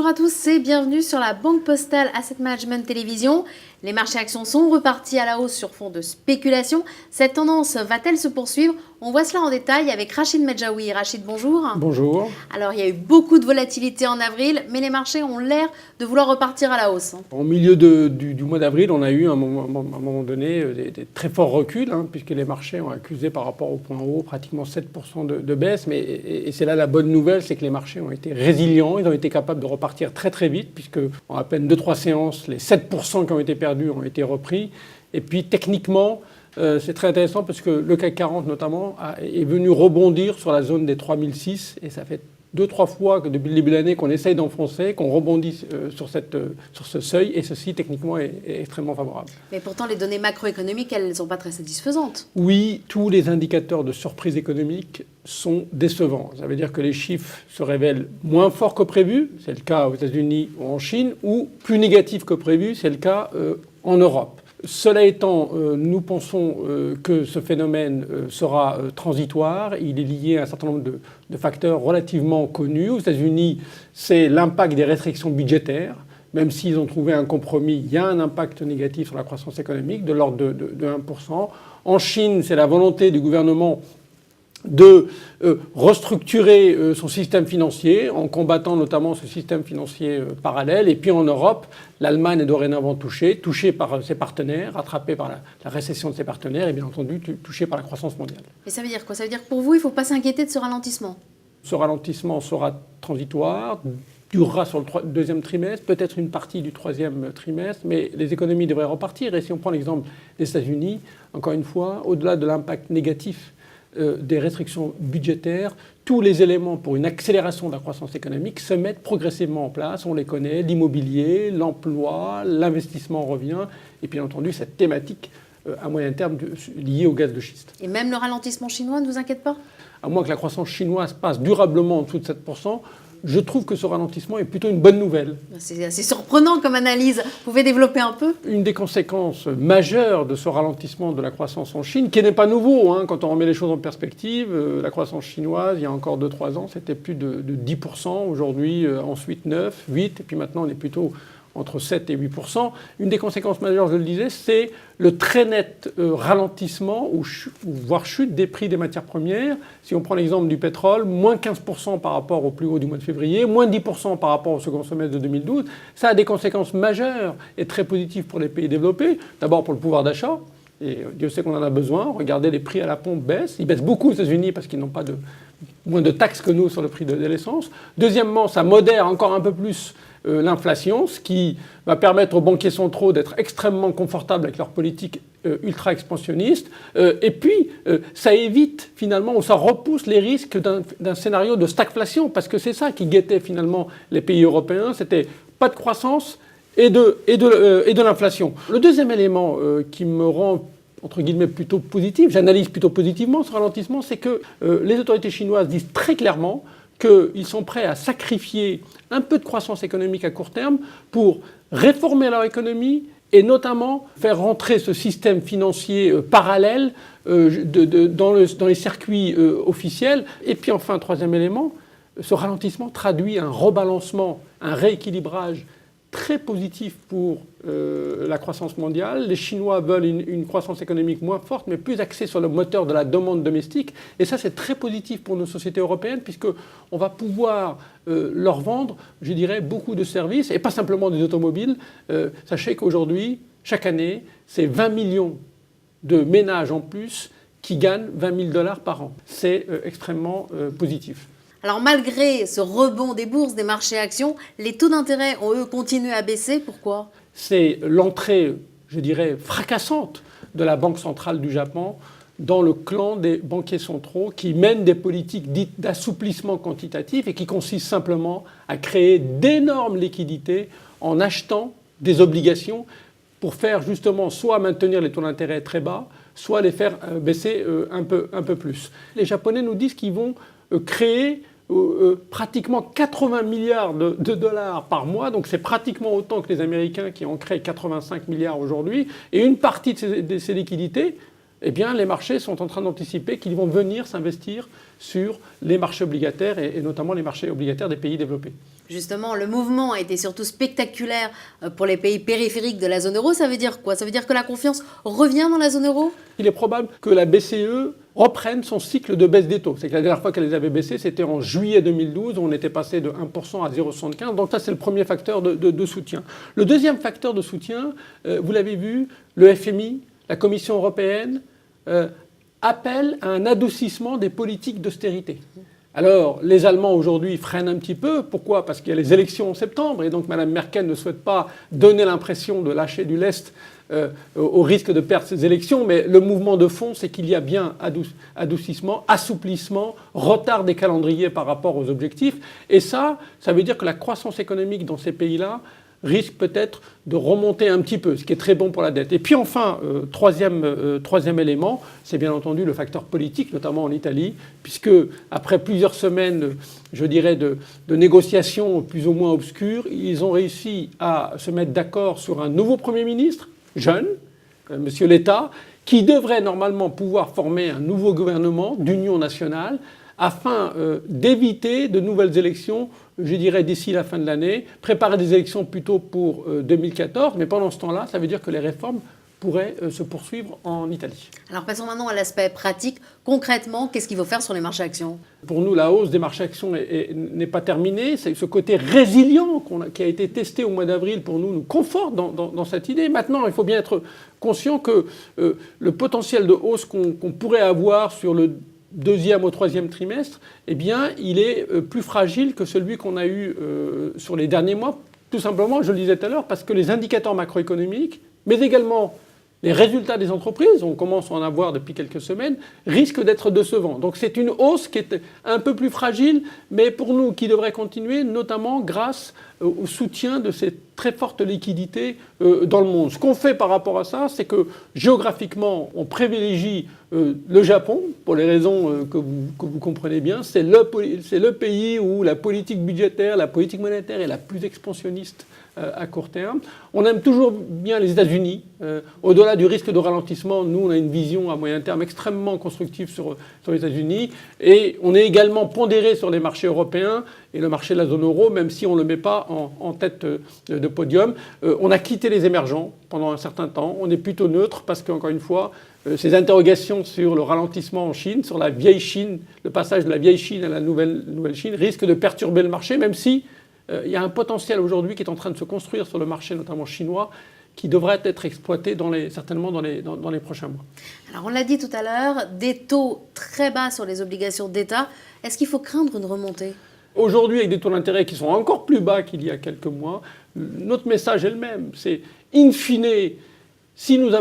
à tous et bienvenue sur la Banque Postale Asset Management Télévision. Les marchés actions sont repartis à la hausse sur fond de spéculation. Cette tendance va-t-elle se poursuivre? On voit cela en détail avec Rachid Medjaoui. Rachid, bonjour. Bonjour. Alors, il y a eu beaucoup de volatilité en avril, mais les marchés ont l'air de vouloir repartir à la hausse. Au milieu du mois d'avril, on a eu à un moment donné des très forts reculs, puisque les marchés ont accusé par rapport au point haut pratiquement 7% de baisse. Et c'est là la bonne nouvelle, c'est que les marchés ont été résilients. Ils ont été capables de repartir très très vite, puisque en à peine 2-3 séances, les 7% qui ont été perdus ont été repris. Et puis techniquement, c'est très intéressant parce que le CAC 40 notamment est venu rebondir sur la zone des 3006 et ça fait 2-3 fois que depuis le début de l'année qu'on essaye d'enfoncer, qu'on rebondit sur ce seuil et ceci techniquement est extrêmement favorable. Mais pourtant les données macroéconomiques, elles ne sont pas très satisfaisantes. Oui, tous les indicateurs de surprise économique sont décevants. Ça veut dire que les chiffres se révèlent moins forts que prévu, c'est le cas aux États-Unis ou en Chine, ou plus négatifs que prévu, c'est le cas en Europe. Cela étant, nous pensons que ce phénomène sera transitoire. Il est lié à un certain nombre de facteurs relativement connus. Aux États-Unis, c'est l'impact des restrictions budgétaires. Même s'ils ont trouvé un compromis, il y a un impact négatif sur la croissance économique de l'ordre de 1%. En Chine, c'est la volonté du gouvernement de restructurer son système financier en combattant notamment ce système financier parallèle. Et puis en Europe, l'Allemagne est dorénavant touchée par ses partenaires, rattrapée par la récession de ses partenaires et bien entendu touchée par la croissance mondiale. Et ça veut dire quoi? Ça veut dire que pour vous, il ne faut pas s'inquiéter de ce ralentissement? Ce ralentissement sera transitoire, durera sur le deuxième trimestre, peut-être une partie du troisième trimestre, mais les économies devraient repartir. Et si on prend l'exemple des États-Unis, encore une fois, au-delà de l'impact négatif des restrictions budgétaires, tous les éléments pour une accélération de la croissance économique se mettent progressivement en place. On les connaît, l'immobilier, l'emploi, l'investissement revient, et bien entendu cette thématique à moyen terme liée au gaz de schiste. Et même le ralentissement chinois ne vous inquiète pas? À moins que la croissance chinoise passe durablement en dessous de 7%, je trouve que ce ralentissement est plutôt une bonne nouvelle. C'est assez surprenant comme analyse. Vous pouvez développer un peu? Une des conséquences majeures de ce ralentissement de la croissance en Chine, qui n'est pas nouveau, quand on remet les choses en perspective, la croissance chinoise, il y a encore 2-3 ans, c'était plus de 10%, aujourd'hui ensuite 9, 8, et puis maintenant on est plutôt entre 7 et 8%. Une des conséquences majeures, je le disais, c'est le très net ralentissement, voire chute des prix des matières premières. Si on prend l'exemple du pétrole, moins 15% par rapport au plus haut du mois de février, moins 10% par rapport au second semestre de 2012. Ça a des conséquences majeures et très positives pour les pays développés. D'abord pour le pouvoir d'achat, et Dieu sait qu'on en a besoin. Regardez, les prix à la pompe baissent. Ils baissent beaucoup aux États-Unis parce qu'ils n'ont pas moins de taxes que nous sur le prix de l'essence. Deuxièmement, ça modère encore un peu plus l'inflation, ce qui va permettre aux banquiers centraux d'être extrêmement confortables avec leur politique ultra-expansionniste. Et puis, ça évite finalement, ou ça repousse les risques d'un scénario de stagflation, parce que c'est ça qui guettait finalement les pays européens, c'était pas de croissance et de l'inflation. Le deuxième élément qui me rend entre guillemets plutôt positif, j'analyse plutôt positivement ce ralentissement, c'est que les autorités chinoises disent très clairement qu'ils sont prêts à sacrifier un peu de croissance économique à court terme pour réformer leur économie et notamment faire rentrer ce système financier parallèle dans les circuits officiels. Et puis enfin, troisième élément, ce ralentissement traduit un rebalancement, un rééquilibrage très positif pour la croissance mondiale. Les Chinois veulent une croissance économique moins forte, mais plus axée sur le moteur de la demande domestique. Et ça, c'est très positif pour nos sociétés européennes, puisqu'on va pouvoir leur vendre, je dirais, beaucoup de services, et pas simplement des automobiles. Sachez qu'aujourd'hui, chaque année, c'est 20 millions de ménages en plus qui gagnent $20 000 par an. C'est extrêmement positif. Alors malgré ce rebond des bourses, des marchés actions, les taux d'intérêt ont eux continué à baisser. Pourquoi? C'est l'entrée, je dirais, fracassante de la Banque centrale du Japon dans le clan des banquiers centraux qui mènent des politiques dites d'assouplissement quantitatif et qui consistent simplement à créer d'énormes liquidités en achetant des obligations pour faire justement soit maintenir les taux d'intérêt très bas, soit les faire baisser un peu plus. Les Japonais nous disent qu'ils vont créer pratiquement 80 milliards de dollars par mois, donc c'est pratiquement autant que les Américains qui en créent 85 milliards aujourd'hui, et une partie de ces liquidités eh bien, les marchés sont en train d'anticiper qu'ils vont venir s'investir sur les marchés obligataires et notamment les marchés obligataires des pays développés. Justement, le mouvement a été surtout spectaculaire pour les pays périphériques de la zone euro. Ça veut dire quoi? Ça veut dire que la confiance revient dans la zone euro? Il est probable que la BCE reprenne son cycle de baisse des taux. C'est que la dernière fois qu'elle les avait baissés, c'était en juillet 2012, où on était passé de 1% à 0,75. Donc ça, c'est le premier facteur de soutien. Le deuxième facteur de soutien, vous l'avez vu, le FMI, la Commission européenne, appelle à un adoucissement des politiques d'austérité. Alors, les Allemands aujourd'hui freinent un petit peu. Pourquoi? Parce qu'il y a les élections en septembre et donc Mme Merkel ne souhaite pas donner l'impression de lâcher du lest au risque de perdre ces élections. Mais le mouvement de fond, c'est qu'il y a bien adoucissement, assouplissement, retard des calendriers par rapport aux objectifs. Et ça veut dire que la croissance économique dans ces pays-là risque peut-être de remonter un petit peu, ce qui est très bon pour la dette. Et puis enfin, troisième élément, c'est bien entendu le facteur politique, notamment en Italie, puisque après plusieurs semaines, je dirais, de négociations plus ou moins obscures, ils ont réussi à se mettre d'accord sur un nouveau Premier ministre, jeune, M. Letta, qui devrait normalement pouvoir former un nouveau gouvernement d'union nationale afin d'éviter de nouvelles élections, je dirais d'ici la fin de l'année, préparer des élections plutôt pour 2014, mais pendant ce temps-là, ça veut dire que les réformes pourraient se poursuivre en Italie. Alors passons maintenant à l'aspect pratique. Concrètement, qu'est-ce qu'il faut faire sur les marchés actions? Pour nous, la hausse des marchés actions n'est pas terminée. C'est ce côté résilient qui a été testé au mois d'avril pour nous conforte dans cette idée. Maintenant, il faut bien être conscient que le potentiel de hausse qu'on pourrait avoir sur le deuxième au troisième trimestre, eh bien, il est plus fragile que celui qu'on a eu sur les derniers mois. Tout simplement, je le disais tout à l'heure, parce que les indicateurs macroéconomiques, mais également les résultats des entreprises, on commence à en avoir depuis quelques semaines, risquent d'être décevants. Donc c'est une hausse qui est un peu plus fragile, mais pour nous qui devrait continuer, notamment grâce au soutien de ces très fortes liquidités dans le monde. Ce qu'on fait par rapport à ça, c'est que géographiquement, on privilégie le Japon, pour les raisons que vous comprenez bien. C'est le pays où la politique budgétaire, la politique monétaire est la plus expansionniste à court terme. On aime toujours bien les États-Unis. Au-delà du risque de ralentissement, nous, on a une vision à moyen terme extrêmement constructive sur les États-Unis. Et on est également pondéré sur les marchés européens et le marché de la zone euro, même si on ne le met pas en tête de podium. On a quitté les émergents pendant un certain temps. On est plutôt neutre parce qu'encore une fois, ces interrogations sur le ralentissement en Chine, sur la vieille Chine, le passage de la vieille Chine à la nouvelle Chine, risquent de perturber le marché, même si il y a un potentiel aujourd'hui qui est en train de se construire sur le marché, notamment chinois, qui devrait être exploité certainement dans les prochains mois. Alors on l'a dit tout à l'heure, des taux très bas sur les obligations d'État. Est-ce qu'il faut craindre une remontée? Aujourd'hui, avec des taux d'intérêt qui sont encore plus bas qu'il y a quelques mois, notre message est le même. C'est, in fine, si nous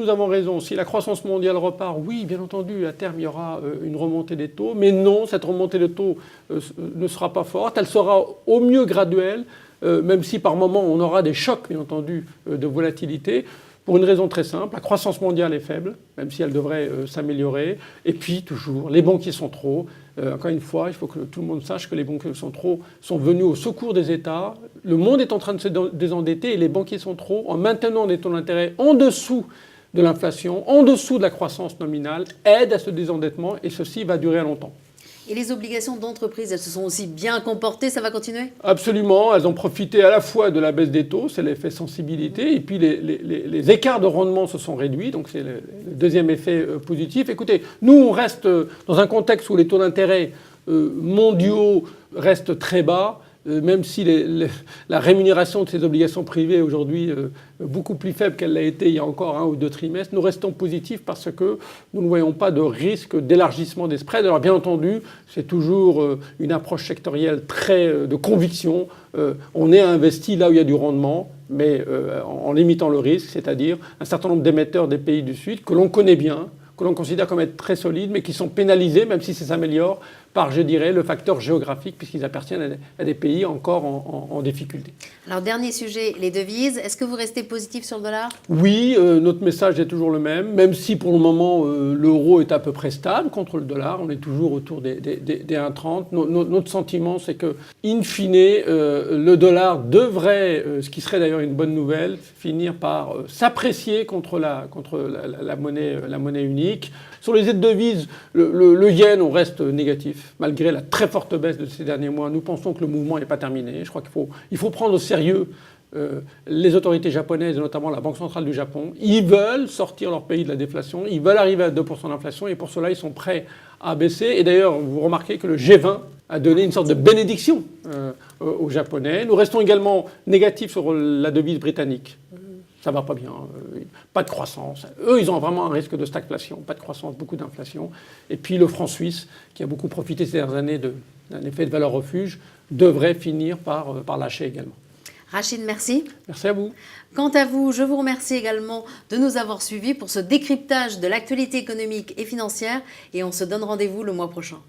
avons raison, si la croissance mondiale repart, oui, bien entendu, à terme, il y aura une remontée des taux. Mais non, cette remontée des taux ne sera pas forte. Elle sera au mieux graduelle, même si par moment, on aura des chocs, bien entendu, de volatilité. Pour une raison très simple, la croissance mondiale est faible, même si elle devrait s'améliorer. Et puis, toujours, les banquiers sont trop. Encore une fois, il faut que tout le monde sache que les banquiers sont trop, sont venus au secours des États. Le monde est en train de se désendetter et les banquiers sont trop, en maintenant des taux d'intérêt en dessous de l'inflation, en dessous de la croissance nominale, aident à ce désendettement et ceci va durer longtemps. Et les obligations d'entreprise, elles se sont aussi bien comportées, ça va continuer? Absolument, elles ont profité à la fois de la baisse des taux, c'est l'effet sensibilité, et puis les écarts de rendement se sont réduits, donc c'est le deuxième effet positif. Écoutez, nous on reste dans un contexte où les taux d'intérêt mondiaux restent très bas, même si la rémunération de ces obligations privées est aujourd'hui beaucoup plus faible qu'elle l'a été il y a encore 1 ou 2 trimestres, nous restons positifs parce que nous ne voyons pas de risque d'élargissement des spreads. Alors bien entendu, c'est toujours une approche sectorielle très de conviction. On est investi là où il y a du rendement, mais en limitant le risque, c'est-à-dire un certain nombre d'émetteurs des pays du Sud que l'on connaît bien, que l'on considère comme être très solides, mais qui sont pénalisés, même si ça s'améliore, par, je dirais, le facteur géographique, puisqu'ils appartiennent à des pays encore en difficulté. Alors, dernier sujet, les devises. Est-ce que vous restez positif sur le dollar? Oui, notre message est toujours le même si pour le moment l'euro est à peu près stable contre le dollar, on est toujours autour des 1,30. Notre sentiment, c'est que, in fine, le dollar devrait, ce qui serait d'ailleurs une bonne nouvelle, finir par s'apprécier contre la monnaie unique. Sur les aides devises, le yen, on reste négatif, malgré la très forte baisse de ces derniers mois. Nous pensons que le mouvement n'est pas terminé. Je crois qu'il faut prendre au sérieux les autorités japonaises, et notamment la Banque centrale du Japon. Ils veulent sortir leur pays de la déflation, ils veulent arriver à 2% d'inflation, et pour cela, ils sont prêts à baisser. Et d'ailleurs, vous remarquez que le G20 a donné une sorte de bénédiction aux Japonais. Nous restons également négatifs sur la devise britannique. Ça va pas bien, pas de croissance. Eux, ils ont vraiment un risque de stagflation, pas de croissance, beaucoup d'inflation. Et puis le franc suisse, qui a beaucoup profité ces dernières années d'un effet de valeur refuge, devrait finir par lâcher également. Rachid, merci. Merci à vous. Quant à vous, je vous remercie également de nous avoir suivis pour ce décryptage de l'actualité économique et financière et on se donne rendez-vous le mois prochain.